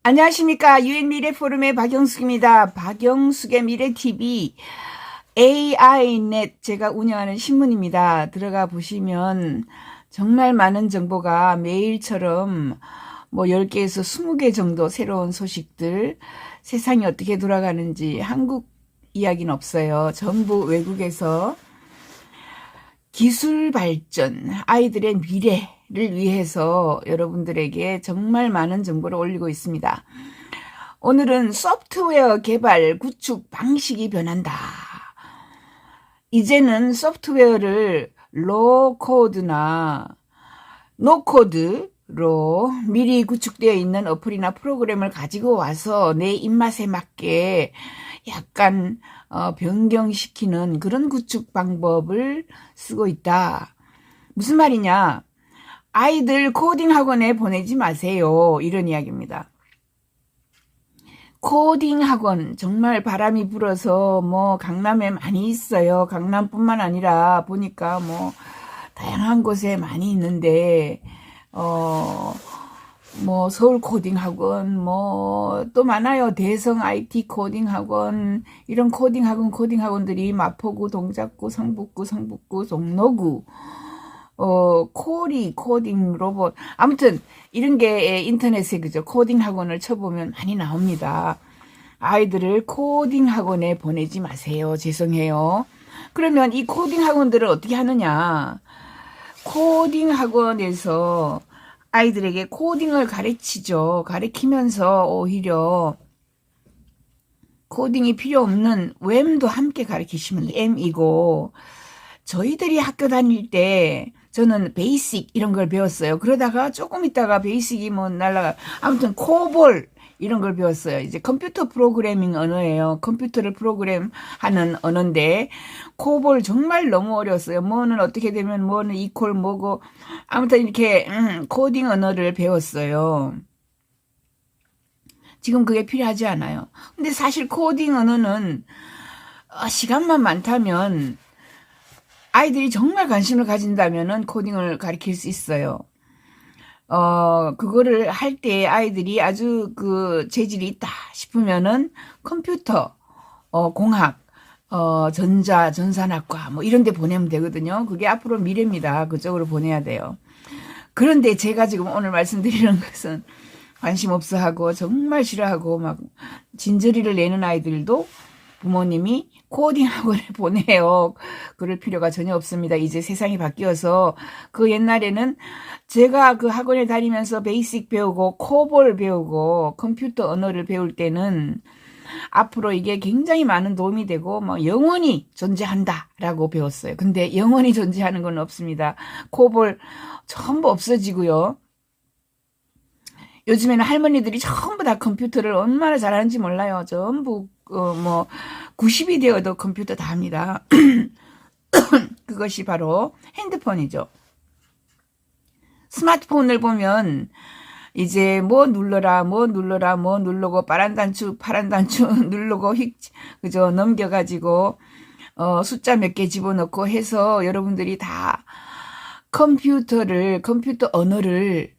안녕하십니까. 유엔미래포럼의 박영숙입니다. 박영숙의 미래TV AI넷 제가 운영하는 신문입니다. 들어가 보시면 정말 많은 정보가 매일처럼 10개에서 20개 정도 새로운 소식들, 세상이 어떻게 돌아가는지 한국 이야기는 없어요. 전부 외국에서 기술 발전, 아이들의 미래를 위해서 여러분들에게 정말 많은 정보를 올리고 있습니다. 오늘은 소프트웨어 개발 구축 방식이 변한다. 이제는 소프트웨어를 로코드나 노코드로 미리 구축되어 있는 어플이나 프로그램을 가지고 와서 내 입맛에 맞게 약간 변경시키는 그런 구축 방법을 쓰고 있다. 무슨 말이냐? 아이들 코딩 학원에 보내지 마세요. 이런 이야기입니다. 코딩 학원 정말 바람이 불어서 강남에 많이 있어요. 강남뿐만 아니라 보니까 다양한 곳에 많이 있는데 서울 코딩 학원 또 많아요. 대성 IT 코딩 학원, 이런 코딩 학원들이 마포구, 동작구, 성북구, 종로구, 코리 코딩 로봇, 아무튼 이런 게 인터넷에 그죠, 코딩 학원을 쳐보면 많이 나옵니다. 아이들을 코딩 학원에 보내지 마세요. 죄송해요. 그러면 이 코딩 학원들을 어떻게 하느냐? 코딩 학원에서 아이들에게 코딩을 가르치죠. 가르치면서 오히려 코딩이 필요 없는 웸도 함께 가르치시면 M이고, 저희들이 학교 다닐 때 저는 베이직 이런 걸 배웠어요. 그러다가 조금 있다가 베이직이 날라가, 아무튼 코볼 이런 걸 배웠어요. 이제 컴퓨터 프로그래밍 언어예요. 컴퓨터를 프로그램하는 언어인데 코볼 정말 너무 어려웠어요. 뭐는 어떻게 되면 뭐는 이퀄 뭐고, 아무튼 이렇게 코딩 언어를 배웠어요. 지금 그게 필요하지 않아요. 근데 사실 코딩 언어는 시간만 많다면, 아이들이 정말 관심을 가진다면은 코딩을 가르칠 수 있어요. 그거를 할 때 아이들이 아주 재질이 있다 싶으면은 컴퓨터, 공학, 전산학과 이런 데 보내면 되거든요. 그게 앞으로 미래입니다. 그쪽으로 보내야 돼요. 그런데 제가 지금 오늘 말씀드리는 것은 관심 없어 하고 정말 싫어하고 진저리를 내는 아이들도 부모님이 코딩 학원에 보내요. 그럴 필요가 전혀 없습니다. 이제 세상이 바뀌어서, 옛날에는 제가 그 학원에 다니면서 베이직 배우고 코볼 배우고 컴퓨터 언어를 배울 때는 앞으로 이게 굉장히 많은 도움이 되고 영원히 존재한다라고 배웠어요. 근데 영원히 존재하는 건 없습니다. 코볼 전부 없어지고요. 요즘에는 할머니들이 전부 다 컴퓨터를 얼마나 잘하는지 몰라요. 전부 90이 되어도 컴퓨터 다 합니다. 그것이 바로 핸드폰이죠. 스마트폰을 보면 이제 누르고 파란 단추 누르고 그죠, 넘겨가지고 숫자 몇 개 집어넣고 해서 여러분들이 다 컴퓨터 언어를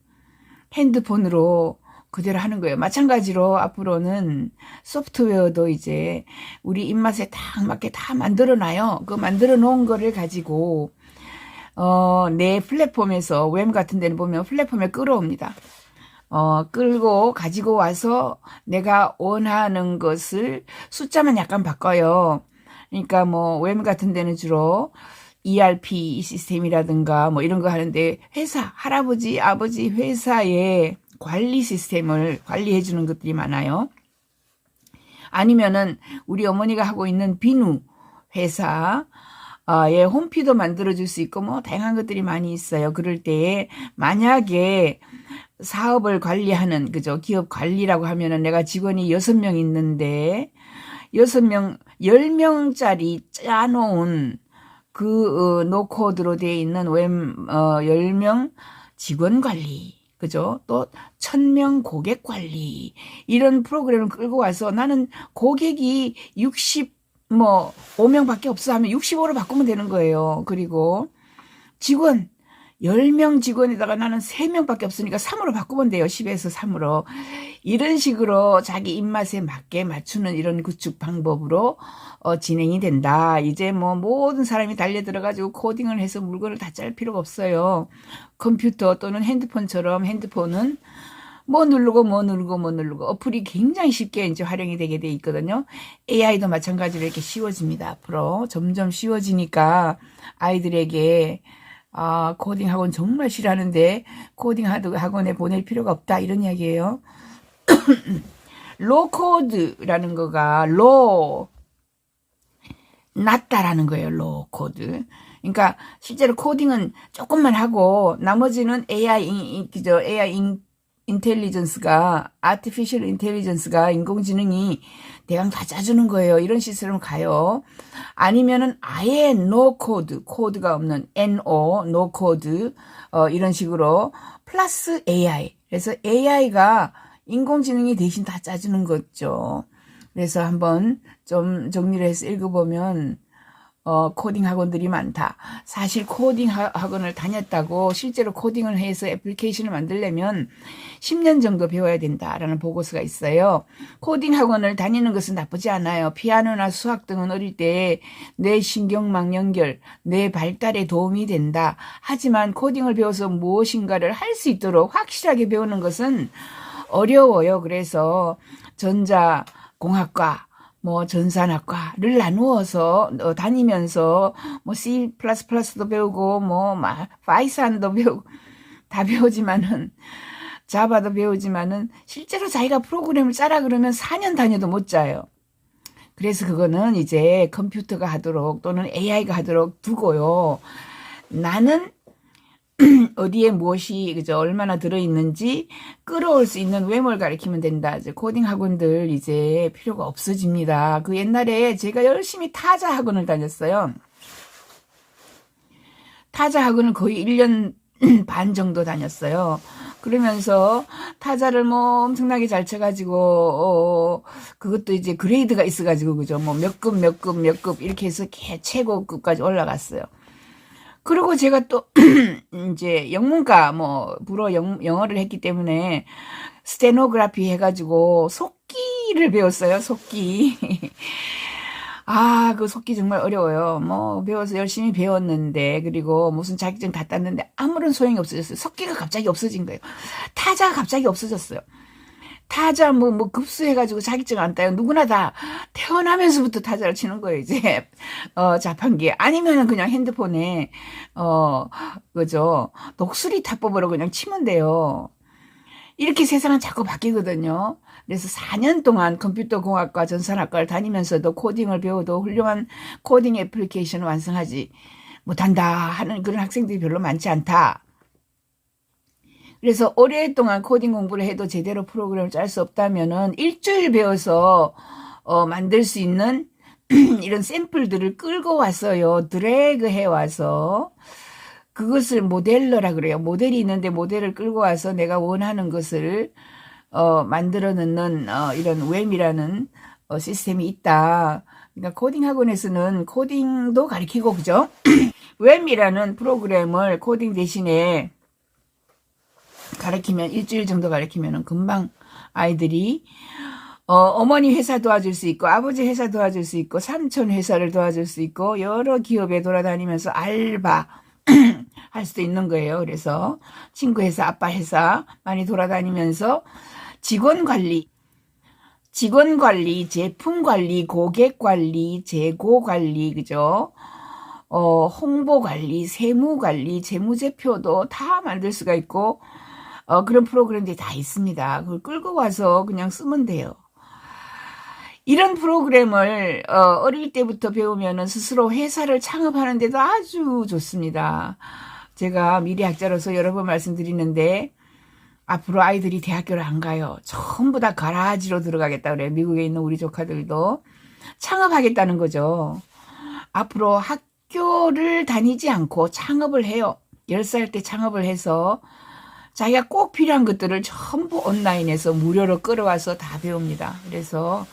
핸드폰으로 그대로 하는 거예요. 마찬가지로 앞으로는 소프트웨어도 이제 우리 입맛에 딱 맞게 다 만들어 놔요. 그 만들어 놓은 거를 가지고 내 플랫폼에서, 웹 같은 데는 보면 플랫폼에 끌어옵니다. 끌고 가지고 와서 내가 원하는 것을 숫자만 약간 바꿔요. 그러니까 웹 같은 데는 주로 ERP 시스템이라든가 이런 거 하는데, 할아버지, 아버지 회사의 관리 시스템을 관리해 주는 것들이 많아요. 아니면은 우리 어머니가 하고 있는 비누 회사의 홈피도 만들어 줄 수 있고 다양한 것들이 많이 있어요. 그럴 때에 만약에 사업을 관리하는, 그죠, 기업 관리라고 하면은 내가 직원이 6명 있는데 10명짜리 짜놓은 노코드로 되어 있는 웹 10명 직원 관리, 그죠? 또 1000명 고객 관리, 이런 프로그램을 끌고 와서 나는 고객이 5명밖에 없어 하면 65로 바꾸면 되는 거예요. 그리고 직원 10명 직원에다가 나는 3명밖에 없으니까 3으로 바꾸면 돼요. 10에서 3으로. 이런 식으로 자기 입맛에 맞게 맞추는 이런 구축 방법으로 진행이 된다. 이제 뭐 모든 사람이 달려들어가지고 코딩을 해서 물건을 다 짤 필요가 없어요. 컴퓨터 또는 핸드폰처럼 핸드폰은 뭐 누르고 뭐 누르고 뭐 누르고 어플이 굉장히 쉽게 이제 활용이 되게 돼 있거든요. AI도 마찬가지로 이렇게 쉬워집니다. 앞으로 점점 쉬워지니까 아이들에게 코딩 학원 정말 싫어하는데 코딩 학원에 보낼 필요가 없다 이런 이야기예요. 로코드라는 거가 낮다라는 거예요. 로코드. 그러니까 실제로 코딩은 조금만 하고 나머지는 AI 인텔리전스가 아티피셜 인텔리전스가 인공지능이 대강 다 짜주는 거예요. 이런 시스템으로 가요. 아니면은 아예 노 코드, 코드가 없는 NO, 노 코드 이런 식으로 플러스 AI. 그래서 AI가 인공지능이 대신 다 짜주는 거죠. 그래서 한번 좀 정리를 해서 읽어보면 코딩 학원들이 많다. 사실 코딩 학원을 다녔다고 실제로 코딩을 해서 애플리케이션을 만들려면 10년 정도 배워야 된다라는 보고서가 있어요. 코딩 학원을 다니는 것은 나쁘지 않아요. 피아노나 수학 등은 어릴 때 뇌 신경망 연결, 뇌 발달에 도움이 된다. 하지만 코딩을 배워서 무엇인가를 할 수 있도록 확실하게 배우는 것은 어려워요. 그래서 전자공학과 뭐 전산학과를 나누어서 다니면서 뭐 C++도 배우고 뭐 파이썬도 배우고 다 배우지만은 자바도 배우지만은 실제로 자기가 프로그램을 짜라 그러면 4년 다녀도 못 짜요. 그래서 그거는 이제 컴퓨터가 하도록 또는 AI가 하도록 두고요. 나는 어디에 무엇이 그죠 얼마나 들어있는지 끌어올 수 있는 외모를 가리키면 된다. 이제 코딩 학원들 이제 필요가 없어집니다. 그 옛날에 제가 열심히 타자 학원을 다녔어요. 타자 학원을 거의 1년 반 정도 다녔어요. 그러면서 타자를 뭐 엄청나게 잘 쳐가지고 그것도 이제 그레이드가 있어가지고 그죠 뭐 몇 급 이렇게 해서 최고급까지 올라갔어요. 그리고 제가 또 이제 영문과 부로 영어를 했기 때문에 스테노그래피 해가지고 속기를 배웠어요. 속기. 그 속기 정말 어려워요. 배워서 열심히 배웠는데, 그리고 무슨 자격증 다 땄는데 아무런 소용이 없어졌어요. 속기가 갑자기 없어진 거예요. 타자가 갑자기 없어졌어요. 타자 급수해가지고 자격증 안 따요. 누구나 다 태어나면서부터 타자를 치는 거예요, 이제. 자판기에. 아니면은 그냥 핸드폰에, 그죠. 독수리 타법으로 그냥 치면 돼요. 이렇게 세상은 자꾸 바뀌거든요. 그래서 4년 동안 컴퓨터 공학과 전산학과를 다니면서도 코딩을 배워도 훌륭한 코딩 애플리케이션을 완성하지 못한다 하는 그런 학생들이 별로 많지 않다. 그래서 오랫동안 코딩 공부를 해도 제대로 프로그램을 짤 수 없다면은 일주일 배워서 만들 수 있는 이런 샘플들을 끌고 왔어요. 드래그 해와서 그것을 모델러라 그래요. 모델이 있는데 모델을 끌고 와서 내가 원하는 것을 만들어 넣는 이런 웸이라는 시스템이 있다. 그러니까 코딩 학원에서는 코딩도 가르치고 그죠? 웸이라는 프로그램을 코딩 대신에 가르치면 일주일 정도 가르치면 금방 아이들이 어머니 회사 도와줄 수 있고 아버지 회사 도와줄 수 있고 삼촌 회사를 도와줄 수 있고 여러 기업에 돌아다니면서 알바 할 수도 있는 거예요. 그래서 친구 회사, 아빠 회사 많이 돌아다니면서 직원 관리, 제품 관리, 고객 관리, 재고 관리, 그죠? 홍보 관리, 세무 관리, 재무제표도 다 만들 수가 있고 그런 프로그램들이 다 있습니다. 그걸 끌고 와서 그냥 쓰면 돼요. 이런 프로그램을 어릴 때부터 배우면 스스로 회사를 창업하는 데도 아주 좋습니다. 제가 미래학자로서 여러 번 말씀드리는데 앞으로 아이들이 대학교를 안 가요. 전부 다 가라지로 들어가겠다 그래요. 미국에 있는 우리 조카들도 창업하겠다는 거죠. 앞으로 학교를 다니지 않고 창업을 해요. 10살 때 창업을 해서 자기가 꼭 필요한 것들을 전부 온라인에서 무료로 끌어와서 다 배웁니다. 그래서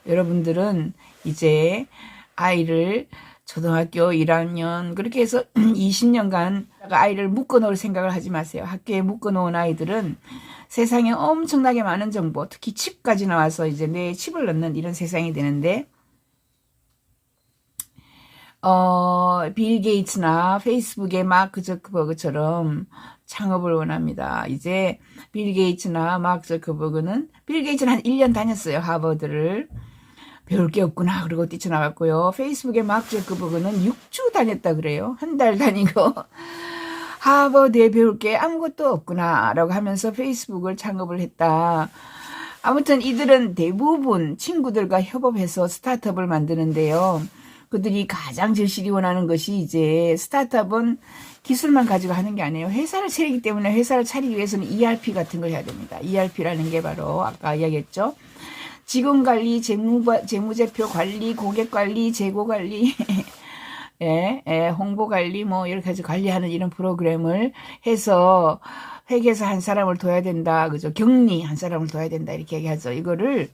여러분들은 이제 아이를 초등학교 1학년 그렇게 해서 20년간 아이를 묶어놓을 생각을 하지 마세요. 학교에 묶어놓은 아이들은 세상에 엄청나게 많은 정보, 특히 칩까지 나와서 이제 뇌에 칩을 넣는 이런 세상이 되는데, 빌 게이츠나 페이스북의 마크 저커버그처럼 창업을 원합니다. 이제 빌 게이츠는 한 1년 다녔어요. 하버드를. 배울 게 없구나 그러고 뛰쳐나갔고요. 페이스북의 마크 저커버그는 6주 다녔다 그래요. 한 달 다니고 하버드에 배울 게 아무것도 없구나 라고 하면서 페이스북을 창업을 했다. 아무튼 이들은 대부분 친구들과 협업해서 스타트업을 만드는데요. 그들이 가장 절실히 원하는 것이 이제 스타트업은 기술만 가지고 하는 게 아니에요. 회사를 차리기 때문에 회사를 차리기 위해서는 ERP 같은 걸 해야 됩니다. ERP라는 게 바로 아까 이야기했죠. 직원관리, 재무제표 관리, 고객관리, 재고관리, 홍보관리 뭐 여러 가지 관리하는 이런 프로그램을 해서 회계사 한 사람을 둬야 된다. 그죠? 격리 한 사람을 둬야 된다. 이렇게 얘기하죠. 이거를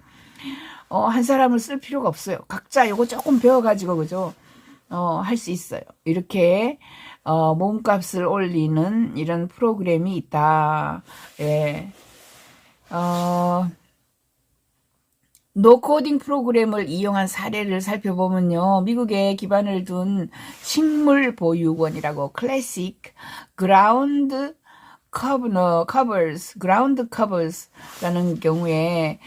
한 사람을 쓸 필요가 없어요. 각자 요거 조금 배워가지고 그죠? 할 수 있어요. 이렇게 몸값을 올리는 이런 프로그램이 있다. 예. 노코딩 프로그램을 이용한 사례를 살펴보면요. 미국에 기반을 둔 식물보육원이라고 클래식 그라운드 커버스라는 경우에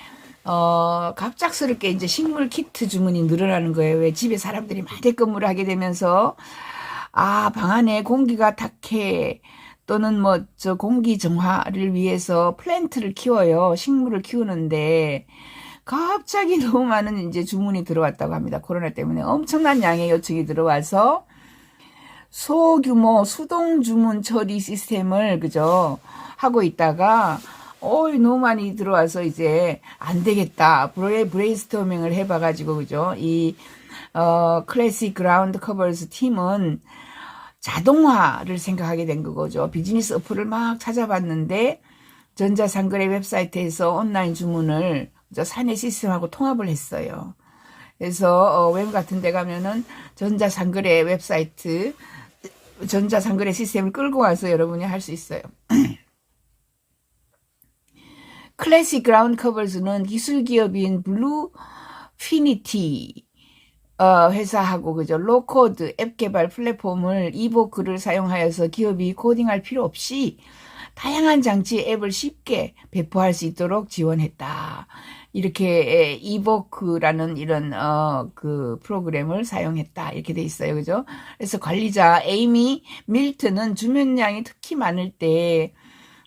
갑작스럽게 이제 식물 키트 주문이 늘어나는 거예요. 왜 집에 사람들이 재택근무를 하게 되면서 방 안에 공기가 탁해 또는 공기 정화를 위해서 플랜트를 키워요. 식물을 키우는데 갑자기 너무 많은 이제 주문이 들어왔다고 합니다. 코로나 때문에 엄청난 양의 요청이 들어와서 소규모 수동 주문 처리 시스템을 그죠 하고 있다가 너무 많이 들어와서 이제 안 되겠다. 브레인스토밍을 해봐가지고 그죠 이 클래식 그라운드 커버스 팀은 자동화를 생각하게 된 거죠. 비즈니스 어플을 막 찾아봤는데 전자상거래 웹사이트에서 온라인 주문을 사내 시스템하고 통합을 했어요. 그래서 웹 같은 데 가면은 전자상거래 웹사이트, 전자상거래 시스템을 끌고 와서 여러분이 할 수 있어요. 클래식 그라운드 커버스는 기술기업인 블루피니티 회사하고 그죠 로코드 앱 개발 플랫폼을 이보크를 사용하여서 기업이 코딩할 필요 없이 다양한 장치의 앱을 쉽게 배포할 수 있도록 지원했다. 이렇게 이보크라는 이런 그 프로그램을 사용했다. 이렇게 돼 있어요. 그죠? 그래서 관리자 에이미 밀튼은 주문량이 특히 많을 때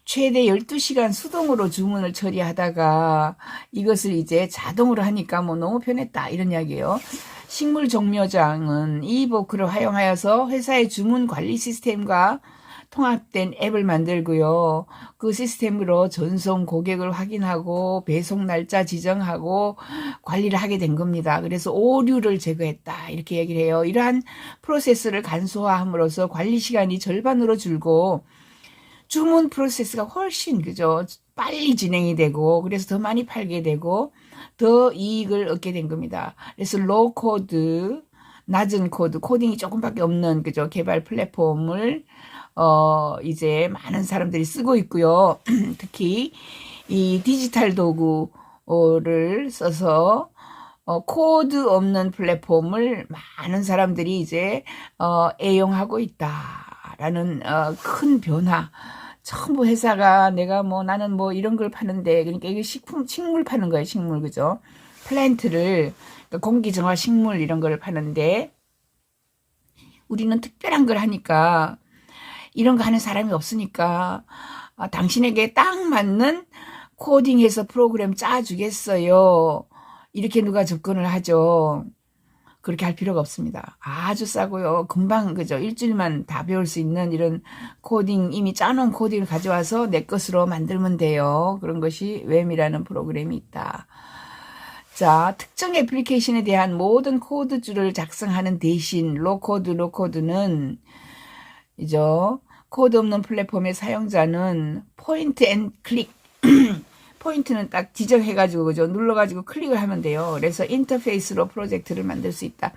최대 12시간 수동으로 주문을 처리하다가 이것을 이제 자동으로 하니까 너무 편했다. 이런 이야기예요. 식물 종묘장은 이보크를 활용하여서 회사의 주문 관리 시스템과 통합된 앱을 만들고요. 그 시스템으로 전송 고객을 확인하고 배송 날짜 지정하고 관리를 하게 된 겁니다. 그래서 오류를 제거했다. 이렇게 얘기를 해요. 이러한 프로세스를 간소화함으로써 관리 시간이 절반으로 줄고 주문 프로세스가 훨씬 그죠 빨리 진행이 되고 그래서 더 많이 팔게 되고 더 이익을 얻게 된 겁니다. 그래서 로우 코드, 낮은 코드, 코딩이 조금밖에 없는 그죠 개발 플랫폼을 이제 많은 사람들이 쓰고 있고요. 특히 이 디지털 도구를 써서 코드 없는 플랫폼을 많은 사람들이 이제 애용하고 있다라는 큰 변화. 전부 회사가 내가 나는 이런 걸 파는데 그러니까 이게 식물 파는 거예요. 식물 그죠? 플랜트를 그러니까 공기 정화 식물 이런 걸 파는데 우리는 특별한 걸 하니까 이런 거 하는 사람이 없으니까 당신에게 딱 맞는 코딩해서 프로그램 짜주겠어요. 이렇게 누가 접근을 하죠. 그렇게 할 필요가 없습니다. 아주 싸고요. 금방 그죠. 일주일만 다 배울 수 있는 이런 코딩 이미 짜놓은 코딩을 가져와서 내 것으로 만들면 돼요. 그런 것이 웸이라는 프로그램이 있다. 자, 특정 애플리케이션에 대한 모든 코드줄을 작성하는 대신 로코드는 이죠. 코드 없는 플랫폼의 사용자는 포인트 앤 클릭 포인트는 딱 지정해가지고 그죠 눌러가지고 클릭을 하면 돼요. 그래서 인터페이스로 프로젝트를 만들 수 있다.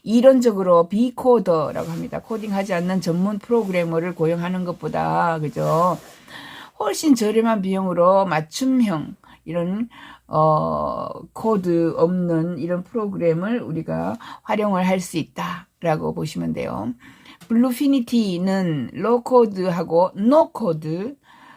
이론적으로 비코더라고 합니다. 코딩하지 않는 전문 프로그래머를 고용하는 것보다 그죠? 훨씬 저렴한 비용으로 맞춤형 이런 코드 없는 이런 프로그램을 우리가 활용을 할 수 있다라고 보시면 돼요. 블루피니티는 로코드하고 노코드,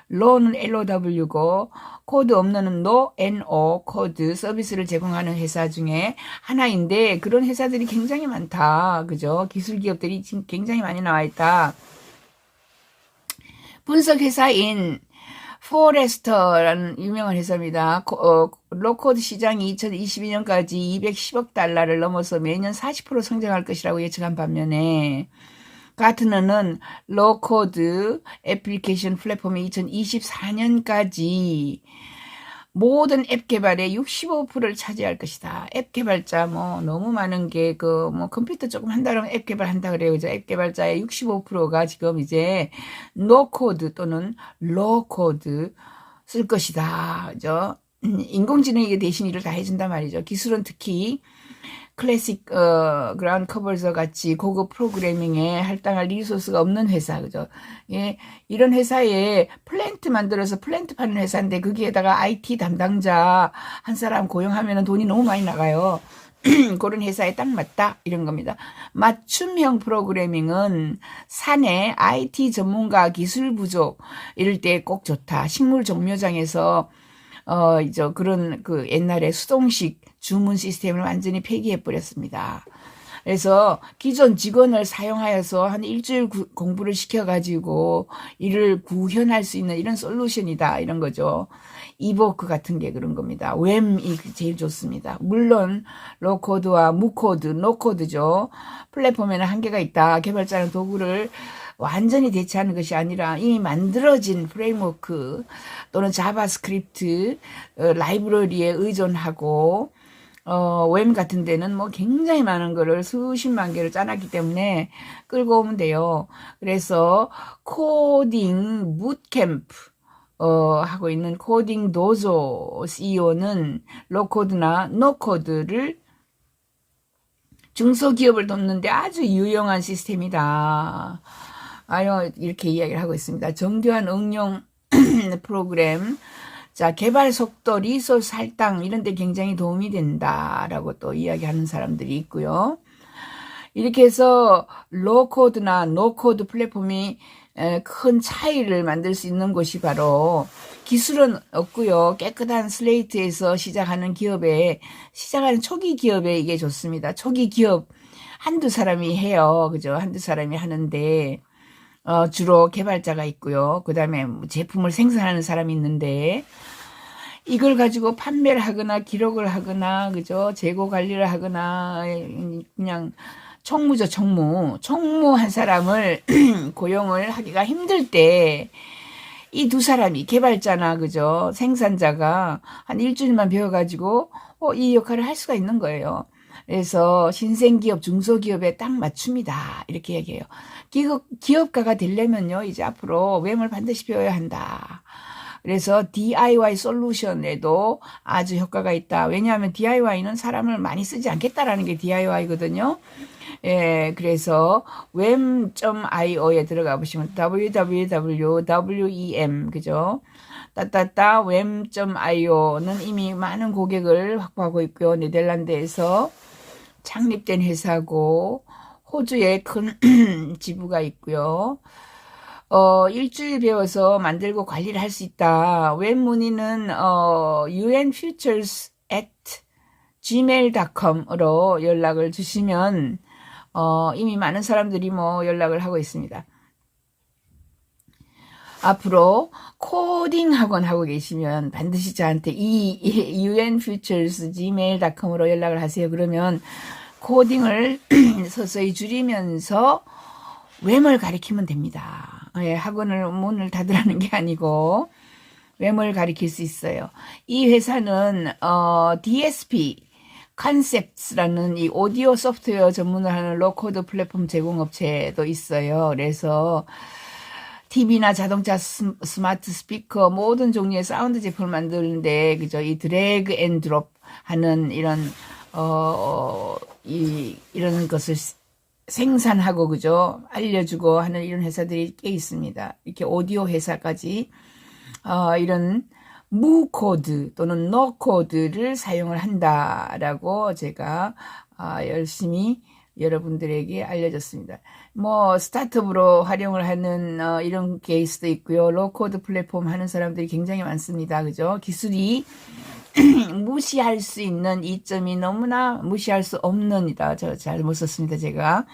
로는 LOW고 코드 없는 NO 코드 서비스를 제공하는 회사 중에 하나인데 그런 회사들이 굉장히 많다. 그죠? 기술 기업들이 지금 굉장히 많이 나와 있다. 분석 회사인 포레스터라는 유명한 회사입니다. 로코드 시장이 2022년까지 210억 달러를 넘어서 매년 40% 성장할 것이라고 예측한 반면에 가트너는 로코드 애플리케이션 플랫폼이 2024년까지 모든 앱 개발의 65%를 차지할 것이다. 앱 개발자 너무 많은 게 컴퓨터 조금 한다면 앱 개발한다 그래요. 그죠? 앱 개발자의 65%가 지금 이제 노코드 또는 로코드 쓸 것이다. 그죠? 인공지능이 대신 일을 다 해준단 말이죠. 기술은 특히 클래식 그라운드 커버서 같이 고급 프로그래밍에 할당할 리소스가 없는 회사, 그죠? 예, 이런 회사에 플랜트 만들어서 플랜트 파는 회사인데 거기에다가 IT 담당자 한 사람 고용하면 돈이 너무 많이 나가요. 그런 회사에 딱 맞다 이런 겁니다. 맞춤형 프로그래밍은 사내 IT 전문가 기술 부족 이럴 때 꼭 좋다. 식물 종묘장에서 이제 그런 옛날에 수동식 주문 시스템을 완전히 폐기해 버렸습니다. 그래서 기존 직원을 사용하여서 한 일주일 공부를 시켜가지고 일을 구현할 수 있는 이런 솔루션이다 이런 거죠. 이보크 같은 게 그런 겁니다. 웸이 제일 좋습니다. 물론 로코드와 무코드, 노코드죠. 플랫폼에는 한계가 있다. 개발자는 도구를 완전히 대체하는 것이 아니라 이미 만들어진 프레임워크 또는 자바스크립트 라이브러리에 의존하고 웸 같은 데는 굉장히 많은 거를 수십만 개를 짜놨기 때문에 끌고 오면 돼요. 그래서 코딩 붓캠프 하고 있는 코딩 도조 CEO는 로코드나 노코드를 중소기업을 돕는데 아주 유용한 시스템이다. 이렇게 이야기를 하고 있습니다. 정교한 응용 프로그램, 자, 개발 속도, 리소스 할당 이런 데 굉장히 도움이 된다라고 또 이야기하는 사람들이 있고요. 이렇게 해서 로코드나 노코드 플랫폼이 큰 차이를 만들 수 있는 곳이 바로 기술은 없고요. 깨끗한 슬레이트에서 시작하는 초기 기업에 이게 좋습니다. 초기 기업 한두 사람이 해요. 그죠? 한두 사람이 하는데 주로 개발자가 있고요. 그 다음에 제품을 생산하는 사람이 있는데 이걸 가지고 판매를 하거나 기록을 하거나 그죠? 재고 관리를 하거나 그냥 총무죠, 총무 한 사람을 고용을 하기가 힘들 때 이 두 사람이 개발자나 그죠? 생산자가 한 일주일만 배워가지고 이 역할을 할 수가 있는 거예요. 그래서 신생기업, 중소기업에 딱 맞춥니다. 이렇게 얘기해요. 기업가가 되려면요, 이제 앞으로 웸을 반드시 배워야 한다. 그래서 DIY 솔루션에도 아주 효과가 있다. 왜냐하면 DIY는 사람을 많이 쓰지 않겠다라는 게 DIY거든요. 예, 그래서 wem.io에 들어가 보시면 www.wem 그죠? wem.io는 이미 많은 고객을 확보하고 있고요. 네덜란드에서 창립된 회사고 호주에 큰 지부가 있고요. 일주일 배워서 만들고 관리를 할 수 있다. 웹 문의는 unfutures@gmail.com으로 연락을 주시면 이미 많은 사람들이 연락을 하고 있습니다. 앞으로 코딩 학원 하고 계시면 반드시 저한테 이 unfutures@gmail.com으로 연락을 하세요. 그러면 코딩을 서서히 줄이면서 웸을 가리키면 됩니다. 예, 학원을 문을 닫으라는 게 아니고 웸을 가리킬 수 있어요. 이 회사는 DSP 컨셉스라는 이 오디오 소프트웨어 전문을 하는 로코드 플랫폼 제공업체도 있어요. 그래서 TV나 자동차 스마트 스피커 모든 종류의 사운드 제품을 만드는데 그죠? 이 드래그 앤 드롭 하는 이런 이런 것을 생산하고 그죠? 알려주고 하는 이런 회사들이 꽤 있습니다. 이렇게 오디오 회사까지 이런 무코드 또는 노코드를 사용을 한다라고 제가 열심히 여러분들에게 알려줬습니다. 뭐 스타트업으로 활용을 하는 이런 케이스도 있고요. 로코드 플랫폼 하는 사람들이 굉장히 많습니다. 그죠? 기술이 무시할 수 있는 이점이 너무나 무시할 수 없는 이다. 저 잘못 썼습니다. 제가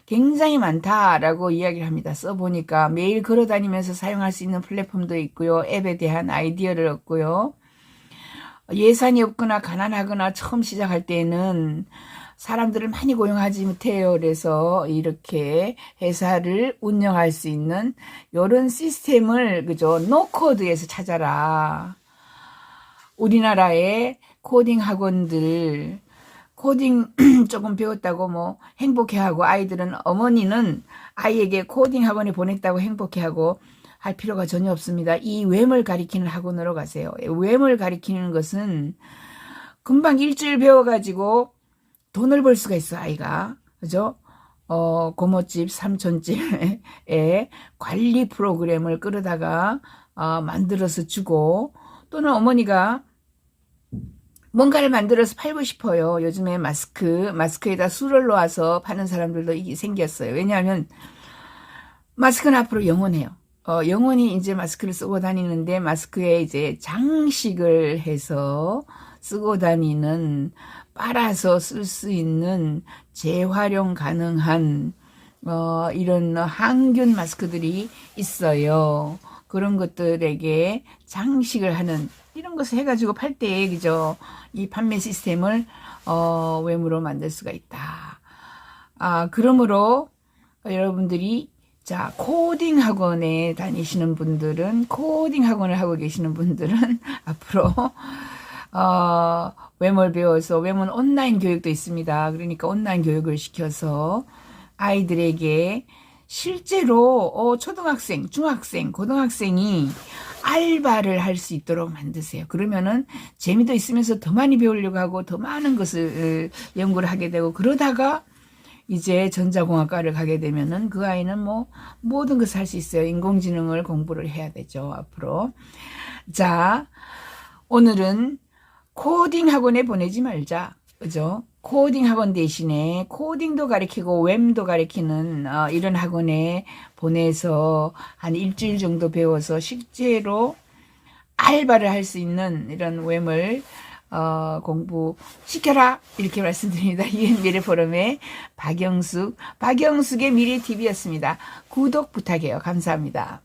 굉장히 많다라고 이야기를 합니다. 써보니까 매일 걸어다니면서 사용할 수 있는 플랫폼도 있고요. 앱에 대한 아이디어를 얻고요. 예산이 없거나 가난하거나 처음 시작할 때는 사람들을 많이 고용하지 못해요. 그래서 이렇게 회사를 운영할 수 있는 이런 시스템을 그죠? 노코드에서 찾아라. 우리나라의 코딩 학원들 코딩 조금 배웠다고 뭐 행복해하고 아이들은 어머니는 아이에게 코딩 학원에 보냈다고 행복해하고 할 필요가 전혀 없습니다. 이 웸을 가리키는 학원으로 가세요. 웸을 가리키는 것은 금방 일주일 배워가지고 돈을 벌 수가 있어 아이가. 그죠? 고모집 삼촌집에 관리 프로그램을 끌어다가 만들어서 주고 또는 어머니가 뭔가를 만들어서 팔고 싶어요. 요즘에 마스크에다 술을 놓아서 파는 사람들도 생겼어요. 왜냐하면 마스크는 앞으로 영원해요. 영원히 이제 마스크를 쓰고 다니는데 마스크에 이제 장식을 해서 쓰고 다니는 빨아서 쓸 수 있는 재활용 가능한 이런 항균 마스크들이 있어요. 그런 것들에게 장식을 하는 이런 것을 해가지고 팔 때 그죠? 이 판매 시스템을 웸으로 만들 수가 있다. 그러므로 여러분들이 자 코딩 학원에 다니시는 분들은 코딩 학원을 하고 계시는 분들은 앞으로 웸을 배워서 웸은 온라인 교육도 있습니다. 그러니까 온라인 교육을 시켜서 아이들에게 실제로 초등학생, 중학생, 고등학생이 알바를 할 수 있도록 만드세요. 그러면은 재미도 있으면서 더 많이 배우려고 하고 더 많은 것을 연구를 하게 되고 그러다가 이제 전자공학과를 가게 되면은 그 아이는 뭐 모든 것을 할 수 있어요. 인공지능을 공부를 해야 되죠. 앞으로. 자, 오늘은 코딩 학원에 보내지 말자. 그죠? 코딩 학원 대신에 코딩도 가르치고 웸도 가르치는 이런 학원에 보내서 한 일주일 정도 배워서 실제로 알바를 할 수 있는 이런 웸을 공부시켜라 이렇게 말씀드립니다. 이은미래 포럼의 박영숙의 미래TV였습니다. 구독 부탁해요. 감사합니다.